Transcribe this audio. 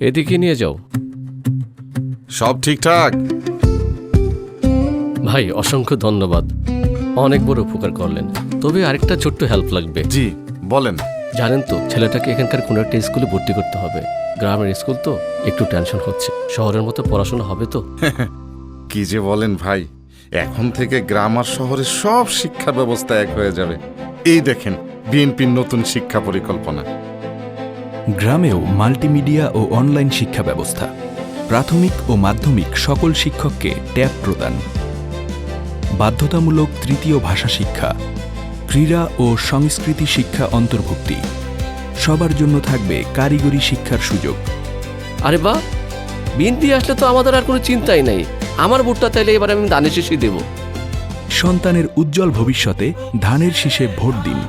এদিকে নিয়ে যাও। সব ঠিকঠাক? ভাই অসংখ্য ধন্যবাদ, অনেক বড় উপকার করলেন। তবে আরেকটা ছোট্ট হেল্প লাগবে। জি বলেন। জানেন তো, ছেলেটাকে এখানকার কোনো একটা স্কুলে ভর্তি করতে হবে। গ্রামের স্কুল তো, একটু টেনশন হচ্ছে। শহরের মতো পড়াশোনা হবে তো? কি যে বলেন ভাই, এখন থেকে গ্রাম আর শহরের সব শিক্ষা ব্যবস্থা এক হয়ে যাবে। এই দেখেন বিএনপির নতুন শিক্ষা পরিকল্পনা। গ্রামেও মাল্টিমিডিয়া ও অনলাইন শিক্ষা ব্যবস্থা, প্রাথমিক ও মাধ্যমিক সকল শিক্ষককে ট্যাব প্রদান, বাধ্যতামূলক তৃতীয় ভাষা শিক্ষা, ক্রীড়া ও সংস্কৃতি শিক্ষা অন্তর্ভুক্তি, সবার জন্য থাকবে কারিগরি শিক্ষার সুযোগ। আরে বাহ, বিএনপি আসলে তো আমাদের আর কোনো চিন্তাই নাই। আমার ভোটটা তাইলে এবার আমি ধানের শীষই দেব। সন্তানের উজ্জ্বল ভবিষ্যতে ধানের শীষে ভোট দিন।